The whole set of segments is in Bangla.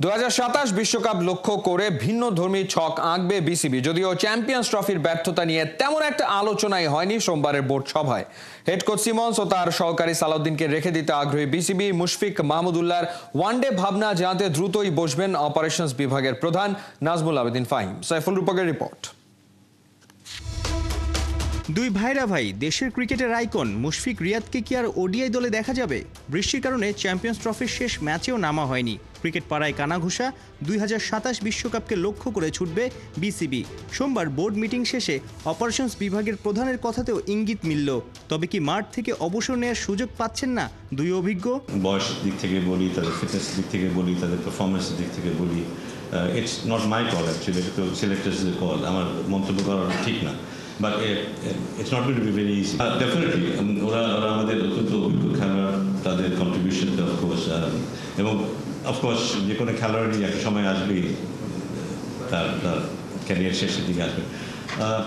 2027 বিশ্বকাপ লক্ষ্য করে ভিন্নধর্মী ছক আঁকবে বিসিবি। যদিও চ্যাম্পিয়ন্স ট্রফির ব্যর্থতা নিয়ে তেমন একটা আলোচনাই হয়নি সোমবারের বোর্ড সভায়। হেড কোচ সিমন্স ও তার সহকারী সালাউদ্দিনকে রেখে দিতে আগ্রহী বিসিবি। মুশফিক মাহমুদুল্লাহর ওয়ানডে ভাবনা জানাতে দ্রুতই বসবেন অপারেশনস বিভাগের প্রধান নাজমুল আবেদিন ফাহিম। সাইফুল রূপকের রিপোর্ট। দুই ভাইরা ভাই, দেশের ক্রিকেটের আইকন মুশফিক রিয়াদকে কি আর ওডিআই দলে দেখা যাবে? বৃষ্টির কারণে চ্যাম্পিয়ন্স ট্রফির শেষ ম্যাচেও নামা হয়নি। ক্রিকেট পাড়ায় কানাঘুষা। 2027 বিশ্বকাপকে লক্ষ্য করে ছুটবে বিসিবি। সোমবার বোর্ড মিটিং শেষে অপারেশনস বিভাগের প্রধানের কথাতেও ইঙ্গিত মিলল। তবে কি মাঠ থেকে অবসর নেওয়ার সুযোগ পাচ্ছেন না দুই অভিজ্ঞ? বয়সের দিক থেকে বলি, তাদের ফিটনেসের দিক থেকে বলি, তাদের পারফরমেন্সের দিক থেকে বলি, it's not my call actually, এটা তো সিলেক্টার্সদের কল। আমার মন্তব্য করা ঠিক না, but it's not going to be very easy. Definitely ওরা আমাদের অত্যন্ত অভিজ্ঞ খেলোয়াড়, তাদের কন্ট্রিবিউশনটা অফকোর্স, এবং অফকোর্স যে কোনো খেলোয়াড়ই একটা সময় আসবেই তার ক্যারিয়ার শেষের দিকে আসবে।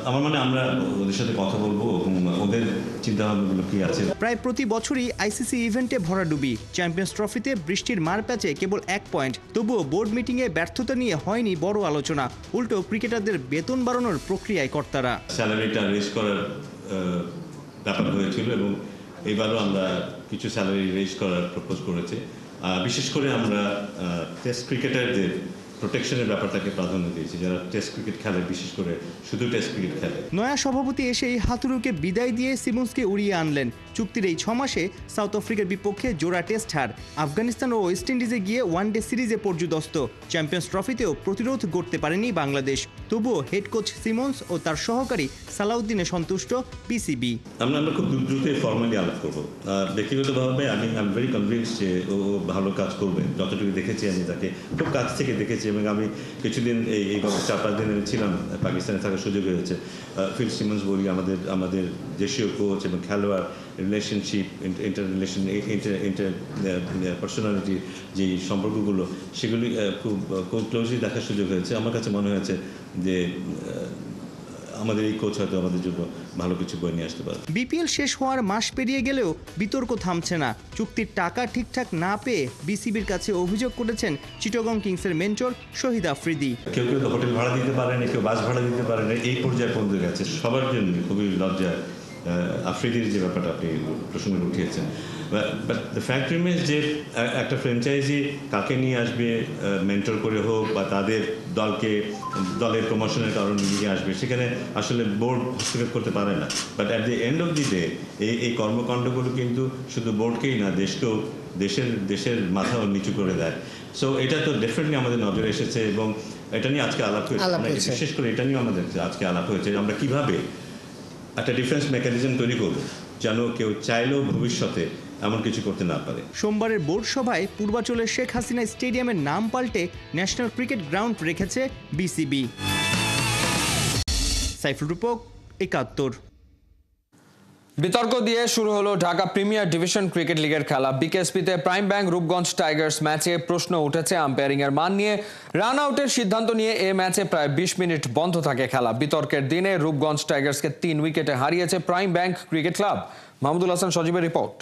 আমার মানে আমরা ওদের সাথে কথা বলবো এবং ওদের চিন্তাভাবনাগুলো কি আছে। প্রায় প্রতি বছরই আইসিসি ইভেন্টে ভরাডুবি। চ্যাম্পিয়ন্স ট্রফিতে বৃষ্টির মার প্যাচে কেবল 1 পয়েন্ট। তবুও বোর্ড মিটিংয়ে ব্যর্থতা নিয়ে হয়নি বড় আলোচনা। উল্টো ক্রিকেটারদের বেতন বাড়ানোর প্রক্রিয়ায় কর্তারা স্যালারিটা রেজ করার ব্যাপার হয়েছিল এবং এইবারও আমরা কিছু স্যালারি রেজ করার প্রপোজ করেছি। বিশেষ করে আমরা টেস্ট ক্রিকেটারদের প্রোটেকশনের ব্যাপারটাকে প্রাধান্য দিয়েছি, যারা টেস্ট ক্রিকেট খেলে, বিশেষ করে শুধু টেস্ট ক্রিকেট খেলে। নয়া সভাপতি এসেই হাতুরুকে বিদায় দিয়ে সিমন্সকে উড়িয়ে আনলেন। চুক্তির এই 6 মাসে সাউথ আফ্রিকার বিপক্ষে জোড়া টেস্ট হার, আফগানিস্তান ও ওয়েস্ট ইন্ডিজে গিয়ে ওয়ানডে সিরিজে পর্যুদস্ত। চ্যাম্পিয়ন্স ট্রফিতেও প্রতিরোধ গড়তে পারেনি বাংলাদেশ। তবুও হেড কোচ সিমন্স ও তার সহকারী সালাউদ্দিনে সন্তুষ্ট বিসিবি। আমরা খুব দ্রুত ফর্মালি আলাপ করবো। ব্যক্তিগতভাবে আমি ভেরি কনভিন্স যে ও ভালো কাজ করবে। যতটুকু দেখেছি আমি তাকে খুব কাছ থেকে দেখেছি এবং আমি কিছুদিন এই 4-5 দিন ছিলাম পাকিস্তানে থাকার সুযোগ হয়েছে। ফিল সিমন্স বলি, আমাদের দেশীয় কোচ এবং খেলোয়াড় রিলেশনশিপ, ইন্টার পার্সোনালিটির যে সম্পর্কগুলো, সেগুলি খুব ক্লোজলি দেখার সুযোগ হয়েছে। আমার কাছে মনে হয়েছে যে আমাদের এই কোচ হয়তো আমাদের জন্য ভালো কিছু বই নিয়ে আসতে পারে। বিপিএল শেষ হওয়ার মাস পেরিয়ে গেলেও বিতর্ক থামছে না। চুক্তির টাকা ঠিকঠাক না পেয়ে বিসিবির কাছে অভিযোগ করেছেন চিটাগং কিংসের মেন্টর শহীদ আফ্রিদি। কেউ হোটেল ভাড়া দিতে পারেনি, কেউ বাস ভাড়া দিতে পারেনি, এই পর্যায়ে পৌঁছে গেছে। সবার জন্য খুবই লজ্জা আফ্রিদির যে ব্যাপারটা আপনি প্রসঙ্গে উঠিয়েছেন। বাট দ্য ফ্যাক্ট রিমেন্স যে একটা ফ্র্যাঞ্চাইজি কাকে নিয়ে আসবে, মেন্টর করে হোক বা তাদের দলের প্রমোশনের কারণে নিয়ে আসবে, সেখানে আসলে বোর্ড হস্তক্ষেপ করতে পারে না। But at the end of the day এই কর্মকাণ্ডগুলো কিন্তু শুধু বোর্ডকেই না, দেশকেও, দেশের মাথাও নিচু করে দেয়। সো এটা তো ডেফিনেটলি আমাদের নজরে এসেছে এবং এটা নিয়ে আজকে আলাপ হয়েছে। বিশেষ করে এটা নিয়েও আমাদের আজকে আলাপ হয়েছে, আমরা কিভাবে একটা ডিফেন্স মেকানিজম তৈরি করব যেন কেউ চাইলেও ভবিষ্যতে এমন কিছু করতে না পারে। সোমবারের বোর্ড সভায় পূর্বাঞ্চলের শেখ হাসিনা স্টেডিয়ামের নাম পাল্টে ন্যাশনাল ক্রিকেট গ্রাউন্ড রেখেছে বিসিবি। সাইফুল রূপক, 71। বিতর্ক দিয়ে শুরু হলো ঢাকা প্রিমিয়ার ডিভিশন ক্রিকেট লিগের খেলা। বিকেএসপিতে প্রাইম ব্যাংক রূপগঞ্জ টাইগার্স ম্যাচে প্রশ্ন উঠেছে আম্পায়ারিং এর মান নিয়ে। রান আউটের সিদ্ধান্ত নিয়ে এ ম্যাচে প্রায় 20 মিনিট বন্ধ থাকে খেলা। বিতর্কের দিনে রূপগঞ্জ টাইগার্সকে 3 উইকেটে হারিয়েছে prime bank cricket club. Mahmudul Hasan সজীবের রিপোর্ট।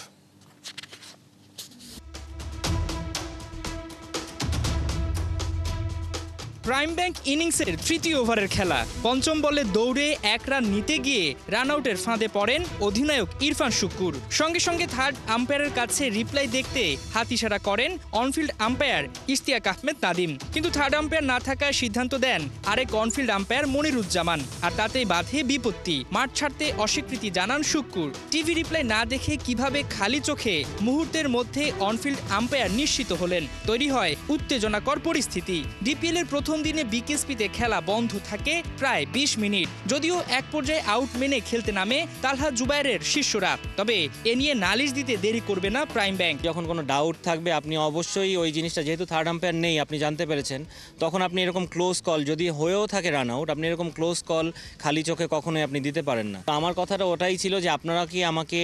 প্রাইম ব্যাংক ইনিংসের 3য় ওভারের খেলা। পঞ্চম বলে দৌড়ে 1 রান নিতে গিয়ে রান আউটের ফাঁদে পড়েন অধিনায়ক ইরফান শুক্কুর। সঙ্গে সঙ্গে থার্ড আম্পায়ারের কাছে রিপ্লাই দেখতে হাত ইশারা করেন অনফিল্ড আম্পায়ার ইশতিয়াক আহমেদ নাদিম। কিন্তু থার্ড আম্পায়ার না থাকায় সিদ্ধান্ত দেন আরেক অনফিল্ড আম্পায়ার মনিরুজ্জামান। আর তাতেই বাধে বিপত্তি। মাঠ ছাড়তে অস্বীকৃতি জানান শুক্কুর। টিভি রিপ্লাই না দেখে কিভাবে খালি চোখে মুহূর্তের মধ্যে অনফিল্ড আম্পায়ার নিশ্চিত হলেন। তৈরি হয় উত্তেজনাকর পরিস্থিতি। ডিপিএল এর প্রথম দিনে বিকেএসপিতে খেলা বন্ধ থাকে প্রায় 20 মিনিট। যদিও এক পর্যায়ে আউট মেনে খেলতে নামে তালহা জুবায়েরের শিষ্যরা, তবে এ নিয়ে নালিশ দিতে দেরি করবে না প্রাইম ব্যাংক। যখন কোনো ডাউট থাকবে আপনি অবশ্যই ওই জিনিসটা, যেহেতু থার্ড আম্পায়ার নেই আপনি জানতে পেরেছেন, তখন আপনি এরকম ক্লোজ কল যদি হয়েও থাকে রান আউট, আপনি এরকম ক্লোজ কল খালি চোখে কখনোই আপনি দিতে পারেন না। তো আমার কথাটা ওটাই ছিল যে আপনারা কি আমাকে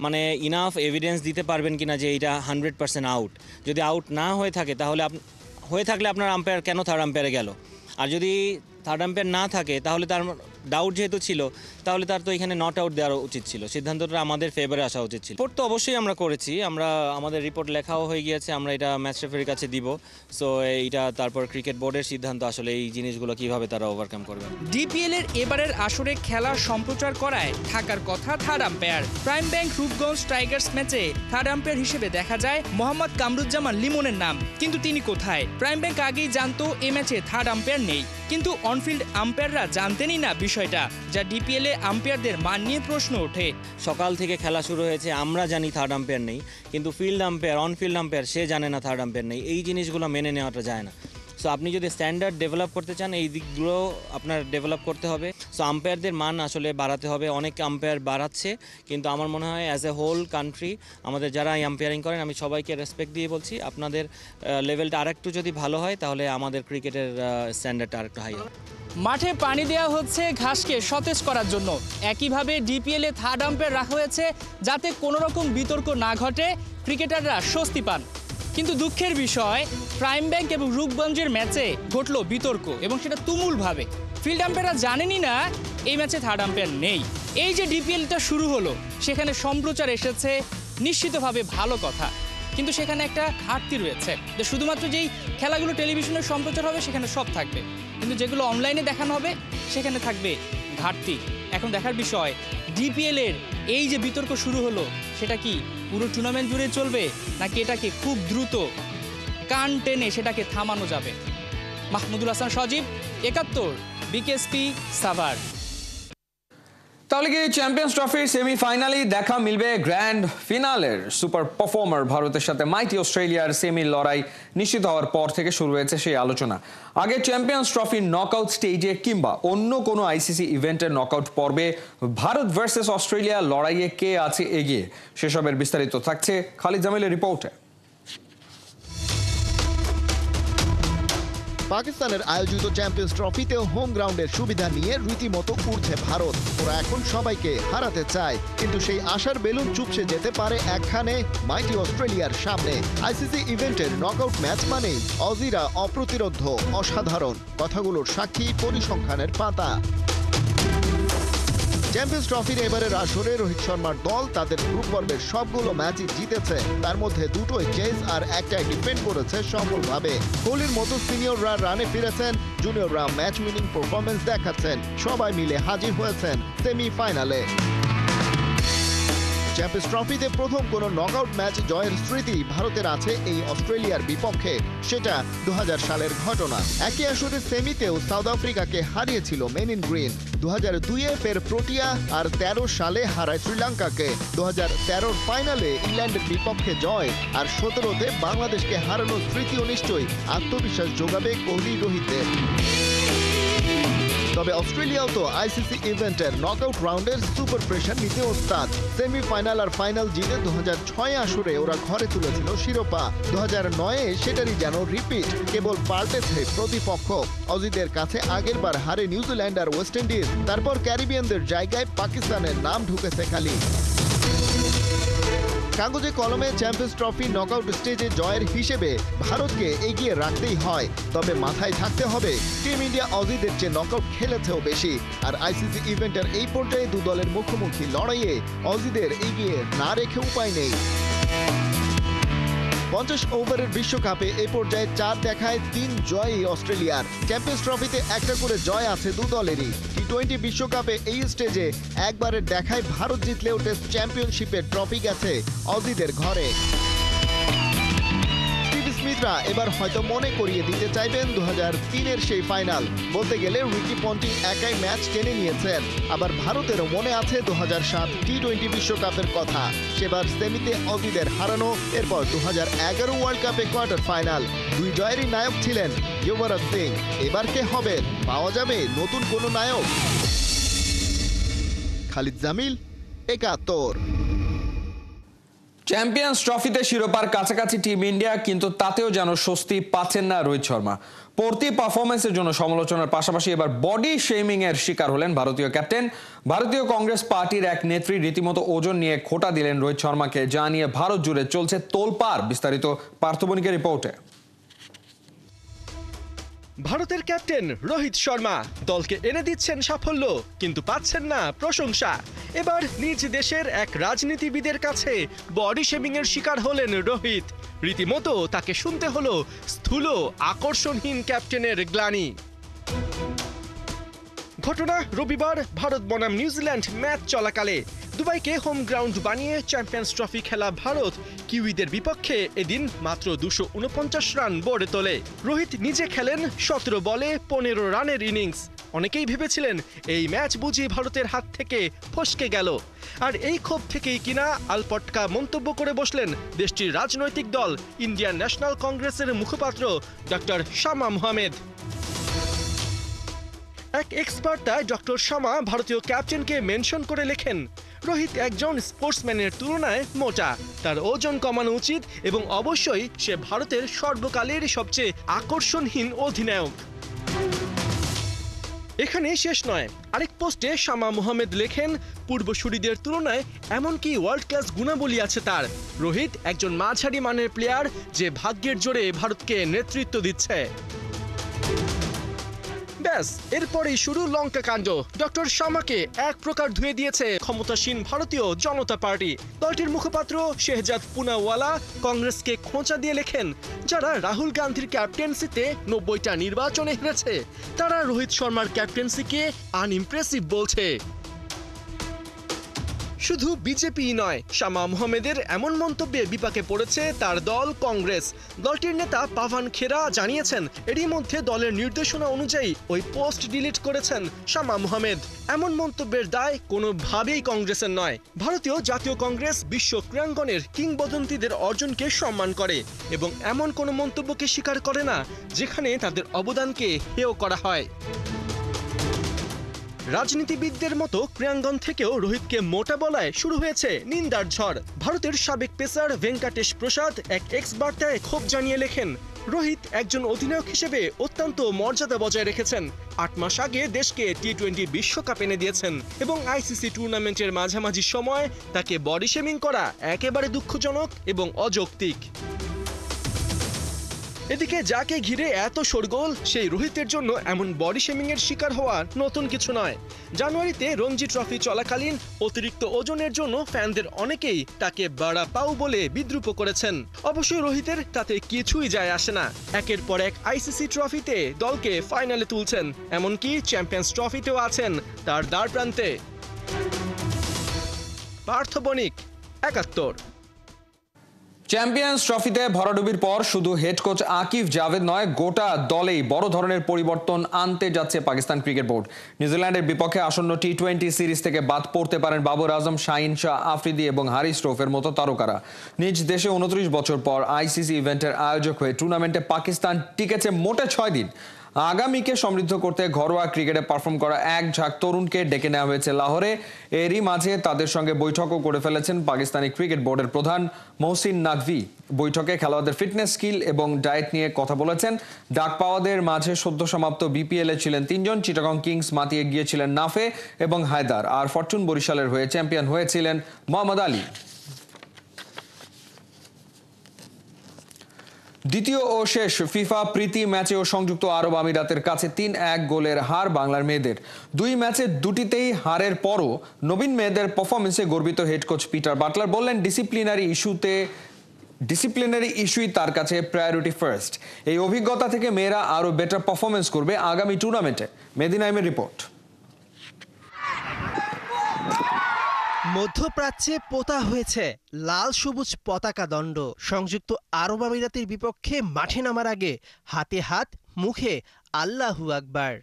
মানে ইনাফ এভিডেন্স দিতে পারবেন কিনা যে এটা 100% আউট। যদি আউট না হয়ে থাকে তাহলে হয়ে থাকলে আপনার আম্পায়ার কেন থার্ড আম্পায়ারে গেল, আর যদি থার্ড আম্পায়ার না থাকে তাহলে ডাউট যেহেতু ছিল তাহলে তার তো এখানে নট আউট দেওয়া উচিত ছিল, সিদ্ধান্তটা আমাদের ফেভারে আসা উচিত ছিল। রিপোর্ট তো অবশ্যই আমরা করেছি, আমাদের রিপোর্ট লেখাও হয়ে গিয়েছে, আমরা এটা ম্যাচ রেফারির কাছে দিব। সো এইটা তারপর ক্রিকেট বোর্ডের সিদ্ধান্ত আসলে এই জিনিসগুলো কিভাবে তারা ওভারকাম করবে। ডিপিএল এর এবারের আসরে খেলা সম্প্রচার করায় থাকার কথা third umpire. Prime bank Rupganj Tigers ম্যাচে থার্ড আম্পায়ার হিসেবে দেখা যায় মোহাম্মদ কামরুজ্জামান লিমনের নাম, কিন্তু তিনি কোথায়? প্রাইম ব্যাংক আগেই জানতো এ ম্যাচে থার্ড আম্পায়ার নেই, কিন্তু অনফিল্ড আম্পায়াররা জানতেনই না বিষয়টা, যা ডিপিএল এ আম্পায়ারদের মান নিয়ে প্রশ্ন ওঠে। সকাল থেকে খেলা শুরু হয়েছে, আমরা জানি থার্ড আম্পায়ার নেই, কিন্তু ফিল্ড আম্পায়ার, অনফিল্ড আম্পায়ার সে জানে না থার্ড আম্পায়ার নেই। এই জিনিসগুলো মেনে নেওয়াটা যায় না। সো আপনি যদি স্ট্যান্ডার্ড ডেভেলপ করতে চান এই দিকগুলো আপনার ডেভেলপ করতে হবে। সো আম্পায়ারদের মান আসলে বাড়াতে হবে। অনেক আম্পায়ার বাড়াচ্ছে, কিন্তু আমার মনে হয় অ্যাজ এ হোল কান্ট্রি আমাদের যারা আম্পায়ারিং করেন, আমি সবাইকে রেসপেক্ট দিয়ে বলছি, আপনাদের লেভেলটা আরেকটু যদি ভালো হয় তাহলে আমাদের ক্রিকেটের স্ট্যান্ডার্ডটা আরেকটু হাই হবে। মাঠে পানি দেওয়া হচ্ছে ঘাসকে সতেজ করার জন্য, একইভাবে ডিপিএল এ থার্ড আম্পায়ার রাখা হয়েছে যাতে কোনো রকম বিতর্ক না ঘটে, ক্রিকেটাররা স্বস্তি পান। কিন্তু দুঃখের বিষয়, প্রাইম ব্যাংক এবং রূপগঞ্জের ম্যাচে ঘটলো বিতর্ক, এবং সেটা তুমুলভাবে। ফিল্ড আম্পায়াররা জানেনই না এই ম্যাচে থার্ড আম্পায়ার নেই। এই যে ডিপিএলটা শুরু হলো, সেখানে সম্প্রচার এসেছে, নিশ্চিতভাবে ভালো কথা, কিন্তু সেখানে একটা ঘাটতি রয়েছে যে শুধুমাত্র যেই খেলাগুলো টেলিভিশনে সম্প্রচার হবে সেখানে সব থাকবে, কিন্তু যেগুলো অনলাইনে দেখানো হবে সেখানে থাকবে ঘাটতি। এখন দেখার বিষয়, ডিপিএল এর এই যে বিতর্ক শুরু হলো সেটা কি পুরো টুর্নামেন্ট জুড়ে চলবে, নাকি এটাকে খুব দ্রুত কান টেনে সেটাকে থামানো যাবে? মাহমুদুল হাসান সজীব, ৭১, বিকেএসপি, সাভার। তাহলে কি চ্যাম্পিয়ন্স ট্রফির সেমিফাইনালেই দেখা মিলবে গ্র্যান্ড ফিনালের? সুপার পারফর্মার ভারতের সাথে মাইটি অস্ট্রেলিয়ার সেমির লড়াই নিশ্চিত হওয়ার পর থেকে শুরু হয়েছে সেই আলোচনা। আগে চ্যাম্পিয়ন্স ট্রফির নকআউট স্টেজে কিংবা অন্য কোনো আইসিসি ইভেন্টের নকআউট পর্বে ভারত ভার্সেস অস্ট্রেলিয়া লড়াইয়ে কে আছে এগিয়ে, সেসবের বিস্তারিত থাকছে খালিদ জামিলের রিপোর্টে। পাকিস্তানের আয়োজিত চ্যাম্পিয়ন্স ট্রফিতেও হোম গ্রাউন্ডের সুবিধা নিয়ে রীতিমতো উঠছে ভারত। ওরা এখন সবাইকে হারাতে চায়, কিন্তু সেই আশার বেলুন চুপসে যেতে পারে একখানে মাইটি অস্ট্রেলিয়ার সামনে। আইসিসি ইভেন্টের নকআউট ম্যাচ মানেই অজিরা অপ্রতিরোধ্য, অসাধারণ। কথাগুলোর সাক্ষী পরিসংখ্যানের পাতা। চ্যাম্পিয়ন্স ট্রফির এবারের আসরে রোহিত শর্মার দল তাদের গ্রুপ পর্বের সবগুলো ম্যাচই জিতেছে, তার মধ্যে দুটোই চেজ আর একটাই ডিফেন্ড করেছে সফলভাবে। কোহলির মতো সিনিয়ররা রানে ফিরেছেন, জুনিয়ররা ম্যাচ উইনিং পারফরমেন্স দেখাচ্ছেন, সবাই মিলে হাজির হয়েছেন সেমিফাইনালে। চ্যাম্পিয়ন্স ট্রফিতে প্রথম কোনো নকআউট ম্যাচ জয়ের স্মৃতি ভারতের আছে এই অস্ট্রেলিয়ার বিপক্ষে, সেটা ২০০০ সালের ঘটনা। একই আসরে সেমিতেও সাউথ আফ্রিকাকে হারিয়েছিল মেন ইন গ্রিন। ২০০২-এ ফের প্রোটিয়া, আর ১৩ সালে হারায় শ্রীলঙ্কাকে। ২০১৩-র ফাইনালে ইংল্যান্ডের বিপক্ষে জয়, আর ১৭-তে বাংলাদেশকে হারানোর স্মৃতিও নিশ্চয়ই আত্মবিশ্বাস যোগাবে কোহলি রোহিতদের। তবে অস্ট্রেলিয়াও তো আইসিসি ইভেন্টের নকআউট রাউন্ডের সুপার প্রেশার নিতে ওস্তাদ। সেমিফাইনাল আর ফাইনাল জিতে ২০০৬ আসরে ওরা ঘরে তুলেছিল শিরোপা। ২০০৯-এ সেটারই যেন রিপিট, কেবল পাল্টেছে প্রতিপক্ষ। অজিদের কাছে আগেরবার হারে নিউজিল্যান্ড আর ওয়েস্ট ইন্ডিজ, তারপর ক্যারিবিয়ানদের জায়গায় পাকিস্তানের নাম ঢুকেছে খালি। কাগজে কলমে চ্যাম্পিয়ন্স ট্রফি নকআউট স্টেজে জয়ের হিসেবে ভারতকে এগিয়ে রাখতেই হয়, তবে মাথায় থাকতে হবে টিম ইন্ডিয়া অজিদের চেয়ে নকআউট খেলেছেও বেশি। আর আইসিসি ইভেন্টের এই পর্যায়ে দু দলের মুখোমুখি লড়াইয়ে অজিদের এগিয়ে না রেখে উপায় নেই। ৫০ ওভারের বিশ্বকাপে এ পর্যায়ে ৪ দেখায় ৩ জয়ই অস্ট্রেলিয়ার। চ্যাম্পিয়ন্স ট্রফিতে একটা করে জয় আছে দু দলেরই। টি-২০ বিশ্বকাপে এই স্টেজে একবারের দেখায় ভারত জিতলেও টেস্ট চ্যাম্পিয়নশিপের ট্রফি গেছে অজিদের ঘরে। স্মিথরা এবার হয়তো মনে করিয়ে দিতে চাইবেন ২০০৩-এর সেই ফাইনাল। বলতে গেলে রিকি পন্টিং একাই ম্যাচ টেনে নিয়েছেন। আবার ভারতেরও মনে আছে ২০০৭ টি-২০ বিশ্বকাপের কথা। সেবার সেমিতে অজিদের হারানো, এরপর ২০১১ ওয়ার্ল্ড কাপে কোয়ার্টার ফাইনাল। দুই জয়েরই নায়ক ছিলেন যুবরাজ সিং। এবার কে হবেন? পাওয়া যাবে নতুন কোনো নায়ক? খালিদ জামিল, ৭১। চ্যাম্পিয়ন্স ট্রফিতে শিরোপার কাছাকাছি টিম ইন্ডিয়া, কিন্তু তাতেও যেন স্বস্তি পাচ্ছেন না রোহিত শর্মা। পড়তি পারফরমেন্সের জন্য সমালোচনার পাশাপাশি এবার বডি শেমিং এর শিকার হলেন ভারতীয় ক্যাপ্টেন। ভারতীয় কংগ্রেস পার্টির এক নেত্রী রীতিমতো ওজন নিয়ে খোঁটা দিলেন রোহিত শর্মাকে, যা নিয়ে ভারত জুড়ে চলছে তোলপাড়। বিস্তারিত পার্থ বণিকের রিপোর্টে। ভারতের ক্যাপ্টেন রোহিত শর্মা দলকে এনে দিচ্ছেন সাফল্য, কিন্তু পাচ্ছেন না প্রশংসা। এবার নিজ দেশের এক রাজনীতিবিদের কাছে বডি শেমিং এর শিকার হলেন রোহিত। রীতিমতো তাকে শুনতে হলো স্থূল আকর্ষণহীন ক্যাপ্টেনের গ্লানি। ঘটনা রবিবার ভারত বনাম নিউজিল্যান্ড ম্যাচ চলাকালে দুবাইকে হোম গ্রাউন্ড বানিয়ে চ্যাম্পিয়ন্স ট্রফি খেলা ভারত কিউইদের বিপক্ষে এদিন মাত্র 249 রান বোর্ডে তোলে। রোহিত নিজে খেলেন 17 বলে 15 রানের ইনিংস। অনেকেই ভেবেছিলেন এই ম্যাচ বুঝি ভারতের হাত থেকে ফসকে গেল, আর এই ক্ষোভ থেকেই কিনা আলপটকা মন্তব্য করে বসলেন দেশটির রাজনৈতিক দল ইন্ডিয়ান ন্যাশনাল কংগ্রেসের মুখপাত্র ডক্টর শামা মোহামেদ। এক এক্সপার্টায় ডক্টর শামা ভারতীয় ক্যাপ্টেনকে মেনশন করে লেখেন, রোহিত একজন স্পোর্টসম্যানের তুলনায় মোটা, তার ওজন কমানো উচিত এবং অবশ্যই সে ভারতের সর্বকালের সবচেয়ে আকর্ষণহীন অধিনায়ক। এখানে শেষ নয়, আরেক পোস্টে শামা মোহামেদ লেখেন, পূর্বসূরিদের তুলনায় এমনকি ওয়ার্ল্ড ক্লাস গুণাবলী আছে তার। রোহিত একজন মাঝারি মানের প্লেয়ার যে ভাগ্যের জোরে ভারতকে নেতৃত্ব দিচ্ছে। ব্যাস, এরপরেই শুরু লঙ্কা কাণ্ড। ডক্টর শামাকে এক প্রকার ধুয়ে দিয়েছে ক্ষমতাসীন ভারতীয় জনতা পার্টি। দলটির মুখপাত্র শেহজাদ পুনাওয়ালা কংগ্রেসকে খোঁচা দিয়ে লেখেন, যারা রাহুল গান্ধীর ক্যাপ্টেন্সিতে 90টা নির্বাচনে হেরেছে তারা রোহিত শর্মার ক্যাপ্টেন্সিকে আনইমপ্রেসিভ বলছে। শুধু বিজেপি নয়, শামা মোহামেদের এমন মন্তব্যে বিপাকে পড়েছে তার দল কংগ্রেস। দলটির নেতা পাভান খেরা জানিয়েছেন, এরই মধ্যে দলের নির্দেশনা অনুযায়ী ওই পোস্ট ডিলিট করেছেন শামা মোহামেদ। এমন মন্তব্যের দায় কোনোভাবেই কংগ্রেসের নয়। ভারতীয় জাতীয় কংগ্রেস বিশ্ব ক্রীড়াঙ্গনের কিংবদন্তিদের অর্জনকে সম্মান করে এবং এমন কোনো মন্তব্যকে স্বীকার করে না যেখানে তাদের অবদানকে হেয় করা হয়। রাজনীতিবিদদের মতো ক্রীড়াঙ্গন থেকেও রোহিতকে মোটা বলায় শুরু হয়েছে নিন্দার ঝড়। ভারতের সাবেক পেসার ভেঙ্কটেশ প্রসাদ এক এক্স বার্তায় ক্ষোভ জানিয়ে লেখেন, রোহিত একজন অধিনায়ক হিসেবে অত্যন্ত মর্যাদা বজায় রেখেছেন। 8 মাস আগে দেশকে টি-20 বিশ্বকাপ এনে দিয়েছেন এবং আইসিসি টুর্নামেন্টের মাঝামাঝি সময় তাকে বডি শেমিং করা একেবারে দুঃখজনক এবং অযৌক্তিক। এদিকে যাকে ঘিরে এত শোরগোল, সেই রোহিতের জন্য এমন বডি শেমিং এর শিকার হওয়া নতুন কিছু নয়। জানুয়ারিতে রঞ্জি ট্রফি চলাকালীন অতিরিক্ত ওজনের জন্য ফ্যানদের অনেকেই তাকে বাড়া পাউ বলে বিদ্রূপ করেছেন। অবশ্যই রোহিতের তাতে কিছুই যায় আসে না। একের পর এক আইসিসি ট্রফিতে দলকে ফাইনালে তুলছেন, এমনকি চ্যাম্পিয়ন্স ট্রফিতেও আছেন তার দ্বার প্রান্তে। পার্থ বণিক, ৭১। চ্যাম্পিয়ন্স ট্রফিতে ভরাডুবির পর শুধু হেড কোচ আকিব জাভেদ নয়, গোটা দলেই বড় ধরনের পরিবর্তন আনতে যাচ্ছে পাকিস্তান ক্রিকেট বোর্ড। নিউজিল্যান্ডের বিপক্ষে আসন্ন টি-20 সিরিজ থেকে বাদ পড়তে পারেন বাবর আজম, শাহিন শাহ আফ্রিদি এবং হারিস রৌফের মতো তারকারা। নিজ দেশে 29 বছর পর আইসিসি ইভেন্টের আয়োজক হয়ে টুর্নামেন্টে পাকিস্তান টিকেছে মোটে 6 দিন। আগামীকে সমৃদ্ধ করতে ঘরোয়া ক্রিকেটে পারফর্ম করা এক ঝাঁক তরুণকে ডেকে নেওয়া হয়েছে লাহোরে। এরই মাঝে তাদের সঙ্গে বৈঠকও করে ফেলেছেন পাকিস্তানি ক্রিকেট বোর্ডের প্রধান মহসিন নাকভি। বৈঠকে খেলোয়াড়দের ফিটনেস, স্কিল এবং ডায়েট নিয়ে কথা বলেছেন। ডাক পাওয়াদের মাঝে সদ্য সমাপ্ত বিপিএল এ ছিলেন 3 জন। চিটাগং কিংস মাতিয়ে গিয়েছিলেন নাফে এবং হায়দার, আর ফরচুন বরিশালের হয়ে চ্যাম্পিয়ন হয়েছিলেন মোহাম্মদ আলী। দ্বিতীয় ও শেষ ফিফা প্রীতি ম্যাচেও সংযুক্ত আরব আমিরাতের কাছে 3-1 গোলের হার বাংলার মেয়েদের। 2 ম্যাচে দুটিতেই হারের পরও নবীন মেয়েদের পারফরমেন্সে গর্বিত হেড কোচ পিটার বাটলার বললেন, ডিসিপ্লিনারি ইস্যুই তার কাছে প্রায়োরিটি ফার্স্ট। এই অভিজ্ঞতা থেকে মেয়েরা আরও বেটার পারফরমেন্স করবে আগামী টুর্নামেন্টে। মেহেদী নাইমের রিপোর্ট। মধ্যপ্রাচ্যে পোতা হয়েছে লাল সবুজ পতাকা দণ্ড। সংযুক্ত আরব আমিরাতের বিপক্ষে মাঠে নামার আগে হাতে হাত, মুখে আল্লাহু আকবার।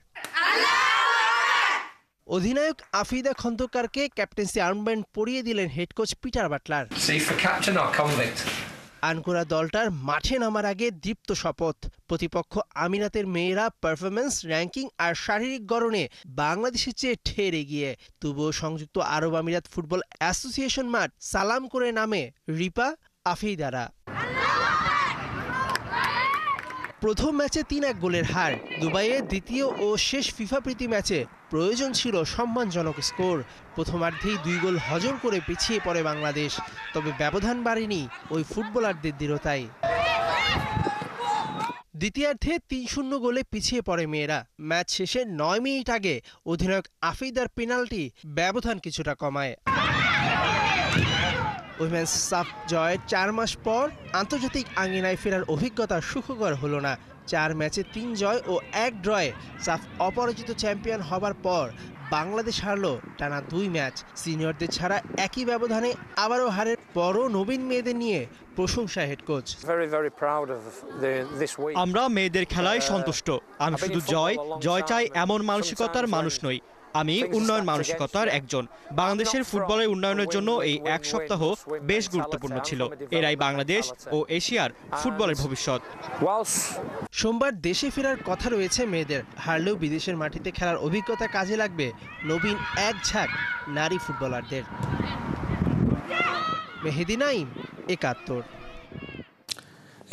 অধিনায়ক আফিদা খন্দকারকে ক্যাপ্টেন্সি আর্মব্যান্ড পরিয়ে দিলেন হেড কোচ পিটার বাটলার। আনকোরা দলটার মাঠে নামার আগে দীপ্ত শপথ। প্রতিপক্ষ আমিরাতের মেয়েরা পারফরমেন্স, র্যাঙ্কিং আর শারীরিক গড়নে বাংলাদেশের চেয়ে ঢের এগিয়ে। তবুও সংযুক্ত আরব আমিরাত ফুটবল অ্যাসোসিয়েশন মাঠ সালাম করে নামে রিপা, আফিদারা। প্রথম ম্যাচে 3-1 গোলের হার। দুবাইয়ে দ্বিতীয় ও শেষ ফিফা প্রীতি ম্যাচে প্রয়োজন ছিল সম্মানজনক স্কোর। প্রথমার্ধেই 2 গোল হজম করে পিছিয়ে পড়ে বাংলাদেশ। তবে ব্যবধান বাড়েনি ওই ফুটবলারদের দৃঢ়তায়। দ্বিতীয়ার্ধে 3-0 গোলে পিছিয়ে পড়ে মেয়েরা। ম্যাচ শেষে 9 মিনিট আগে অধিনায়ক আফিদার পেনাল্টি ব্যবধান কিছুটা কমায়। উইমেন্স সাফ জয়ের 4 মাস পর আন্তর্জাতিক আঙ্গিনায় ফেরার অভিজ্ঞতা সুখকর হলো না। 4 ম্যাচে 3 জয় ও 1 ড্রয়ে সাফ অপরাজিত চ্যাম্পিয়ন হবার পর বাংলাদেশ হারলো টানা 2 ম্যাচ। সিনিয়রদের ছাড়া একই ব্যবধানে আবারও হারের পরও নবীন মেয়েদের নিয়ে প্রশংসা হেড কোচ। আমরা মেয়েদের খেলায় সন্তুষ্ট। আমি শুধু জয় চাই এমন মানসিকতার মানুষ নই। আমি উন্নয়ন মানসিকতার একজন। বাংলাদেশের ফুটবলের উন্নয়নের জন্য এই 1 সপ্তাহ বেশ গুরুত্বপূর্ণ ছিল। এরাই বাংলাদেশ ও এশিয়ার ফুটবলের ভবিষ্যৎ। সোমবার দেশে ফেরার কথা রয়েছে মেয়েদের। হারলেও বিদেশের মাটিতে খেলার অভিজ্ঞতা কাজে লাগবে নবীন এক ঝাঁক নারী ফুটবলারদের। মেহেদি নাইম, 71।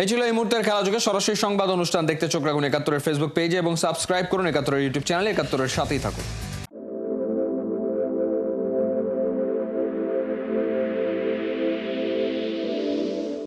এই ছিল এই মুহূর্তের খেলা যুগে সরাসরি সংবাদ অনুষ্ঠান দেখতে চোখ রাখুন 71-এর ফেসবুক পেজে এবং সাবস্ক্রাইব করুন 71-এর ইউটিউব চ্যানেলে। 71-এর সাথেই থাকুন।